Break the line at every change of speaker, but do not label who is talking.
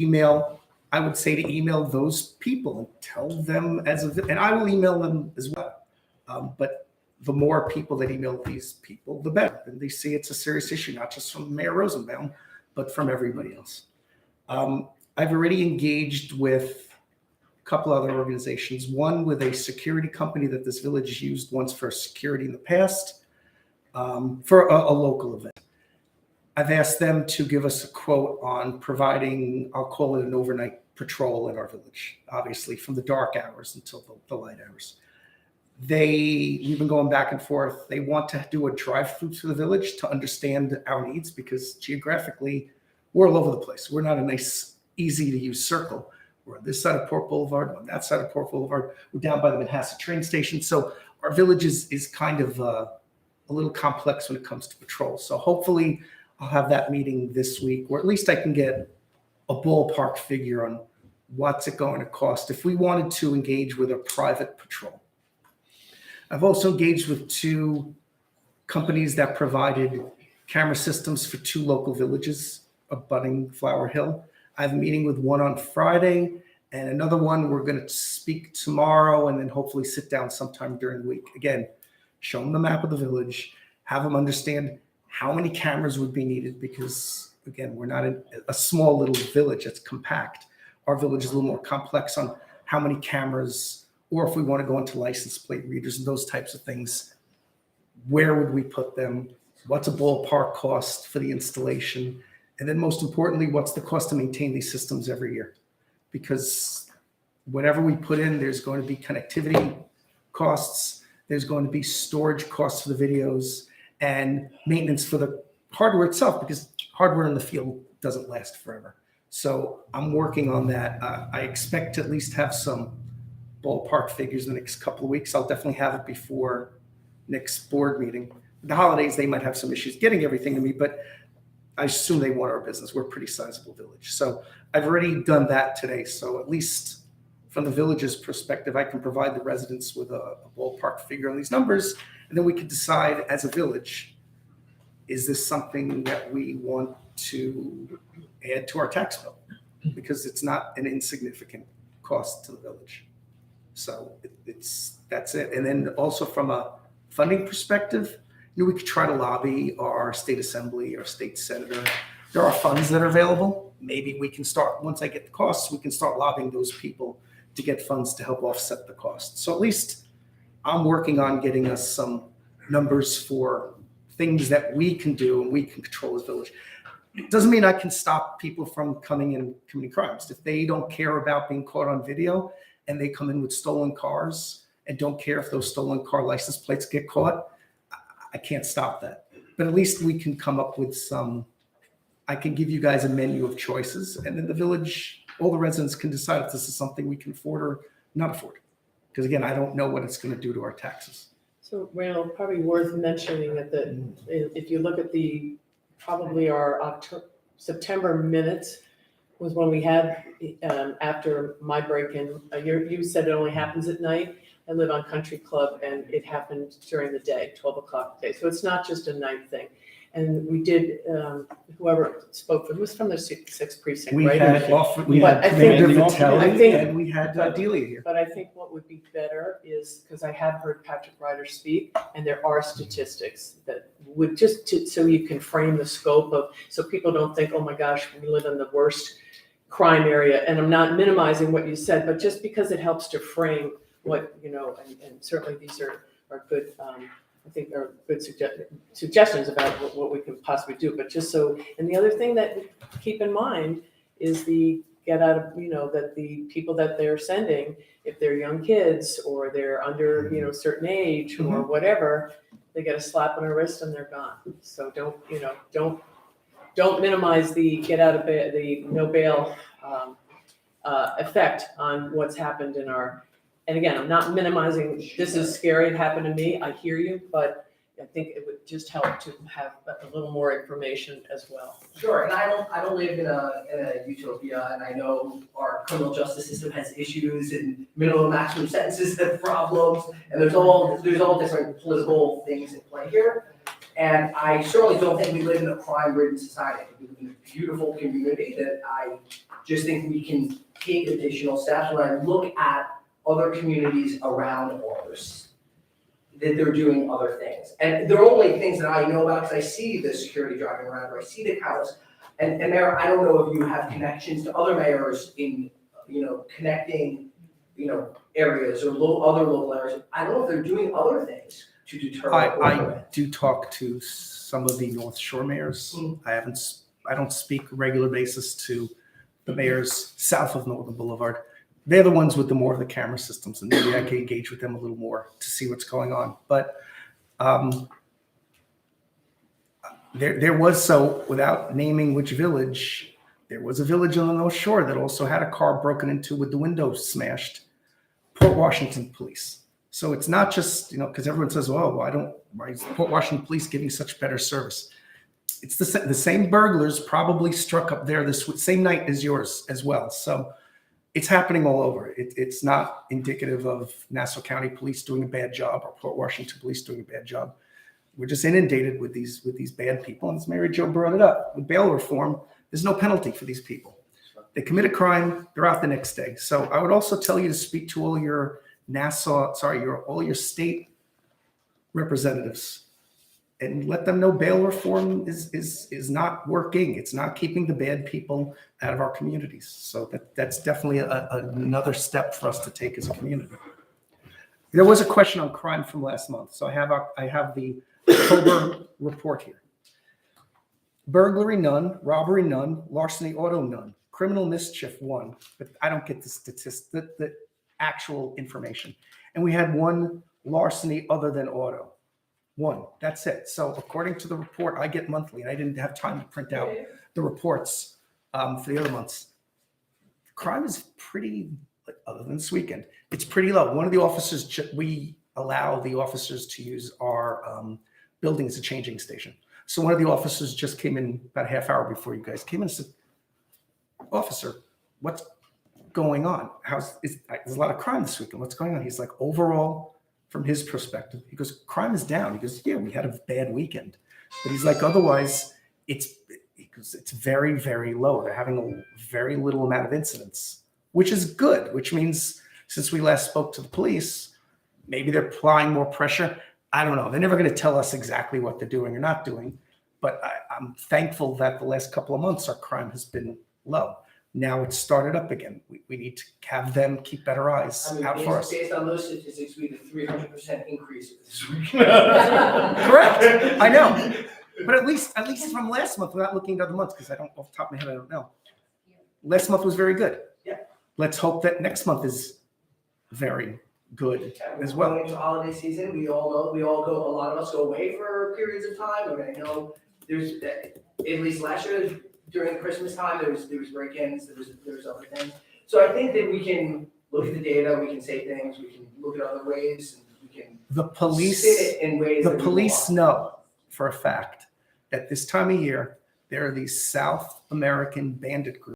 email, I would say to email those people and tell them and I will email them as well. But the more people that email these people, the better. And they see it's a serious issue, not just from Mayor Rosenbaum, but from everybody else. I've already engaged with a couple other organizations, one with a security company that this village used once for security in the past, for a local event. I've asked them to give us a quote on providing, I'll call it an overnight patrol in our village, obviously from the dark hours until the light hours. We've been going back and forth. They want to do a drive-through to the village to understand our needs, because geographically we're all over the place. We're not a nice, easy to use circle. We're on this side of Port Boulevard, on that side of Port Boulevard. We're down by the Manhasset train station. So our village is kind of a little complex when it comes to patrol. So hopefully I'll have that meeting this week, or at least I can get a ballpark figure on what's it going to cost if we wanted to engage with a private patrol. I've also engaged with 2 companies that provided camera systems for 2 local villages abutting Flower Hill. I have a meeting with one on Friday, and another one we're going to speak tomorrow, and then hopefully sit down sometime during the week. Again, show them the map of the village, have them understand how many cameras would be needed, because again, we're not a small little village that's compact. Our village is a little more complex on how many cameras, or if we want to go into license plate readers and those types of things, where would we put them? What's a ballpark cost for the installation? And then most importantly, what's the cost to maintain these systems every year? Because whatever we put in, there's going to be connectivity costs, there's going to be storage costs for the videos, and maintenance for the hardware itself, because hardware in the field doesn't last forever. So I'm working on that. I expect to at least have some ballpark figures in the next couple of weeks. I'll definitely have it before next board meeting. The holidays, they might have some issues getting everything to me, but I assume they want our business. We're a pretty sizable village. So I've already done that today. So at least from the village's perspective, I can provide the residents with a ballpark figure on these numbers, and then we can decide as a village, is this something that we want to add to our tax bill? Because it's not an insignificant cost to the village. So that's it. And then also from a funding perspective, we could try to lobby our state assembly, our state senator. There are funds that are available. Maybe we can start, once I get the costs, we can start lobbying those people to get funds to help offset the cost. So at least I'm working on getting us some numbers for things that we can do and we can control as village. It doesn't mean I can stop people from coming in and committing crimes. If they don't care about being caught on video and they come in with stolen cars and don't care if those stolen car license plates get caught, I can't stop that. But at least we can come up with I can give you guys a menu of choices, and then the village, all the residents can decide if this is something we can afford or not afford. Because again, I don't know what it's going to do to our taxes.
So Randall, probably worth mentioning that if you look at probably our September minutes was when we had, after my break-in, you said it only happens at night. I live on Country Club, and it happened during the day, 12 o'clock day. So it's not just a night thing. And we did, whoever spoke for, it was from the 6th precinct, right?
We had Commander Vitelli, and we had Delia here.
But I think what would be better is, because I have heard Patrick Ryder speak, and there are statistics that would so you can frame the scope of, so people don't think, oh my gosh, we live in the worst crime area. And I'm not minimizing what you said, but just because it helps to frame what, and certainly these are good, I think are good suggestions about what we can possibly do. But just so, and the other thing that keep in mind is get out of, that the people that they're sending, if they're young kids or they're under, certain age or whatever, they get a slap on the wrist and they're gone. So don't minimize the get out of bail, the no bail effect on what's happened in our. And again, I'm not minimizing, this is scary, it happened to me, I hear you, but I think it would just help to have a little more information as well.
Sure, and I don't live in a utopia, and I know our criminal justice system has issues, and minimum and maximum sentences have problems, and there's all different political things in play here. And I certainly don't think we live in a crime-ridden society. I think we live in a beautiful community that I just think we can take additional steps. When I look at other communities around ours, that they're doing other things. And they're only things that I know about because I see the security driving around, or I see the cows. And Mayor, I don't know if you have connections to other mayors in, connecting, areas or other local areas. I don't know if they're doing other things to deter.
I do talk to some of the North Shore mayors. I don't speak regular basis to the mayors south of Northern Boulevard. They're the ones with the more of the camera systems, and maybe I can engage with them a little more to see what's going on. But there was, so without naming which village, there was a village on the North Shore that also had a car broken into with the window smashed. Port Washington police. So it's not just, because everyone says, oh, why is Port Washington police giving such better service? It's the same burglars probably struck up there this same night as yours as well. So it's happening all over. It's not indicative of Nassau County Police doing a bad job or Port Washington Police doing a bad job. We're just inundated with these bad people. And as Mary Jo brought it up, with bail reform, there's no penalty for these people. They commit a crime, they're out the next day. So I would also tell you to speak to all your all your state representatives and let them know bail reform is not working. It's not keeping the bad people out of our communities. So that's definitely another step for us to take as a community. There was a question on crime from last month. So I have the October report here. Burglary, none. Robbery, none. Larceny, auto, none. Criminal mischief, 1. But I don't get the actual information. And we had 1 larceny other than auto. 1. That's it. So according to the report I get monthly, and I didn't have time to print out the reports for the other months. Crime is pretty, other than this weekend, it's pretty low. One of the officers, we allow the officers to use our building as a changing station. So one of the officers just came in about a half hour before you guys came in and said, officer, what's going on? There's a lot of crime this weekend. What's going on? He's like, overall, from his perspective, he goes, crime is down. He goes, yeah, we had a bad weekend. But he's like, otherwise, it's very, very low. They're having a very little amount of incidents, which is good, which means since we last spoke to the police, maybe they're applying more pressure. I don't know. They're never going to tell us exactly what they're doing or not doing. But I'm thankful that the last couple of months, our crime has been low. Now it's started up again. We need to have them keep better eyes out for us.
Based on those statistics, we had a 300% increase this week.
Correct. I know. But at least from last month, without looking at other months, because I don't, off the top of my head, I don't know. Last month was very good.
Yeah.
Let's hope that next month is very good as well.
Going into holiday season, we all know, a lot of us go away for periods of time. I mean, I know there's, at least last year, during Christmas time, there was break-ins, there was other things. So I think that we can look at the data, we can say things, we can look at other ways, and we can
The police,
spin it in ways
the
that we
police
want.
know for a fact that this time of year, there are these South American bandit groups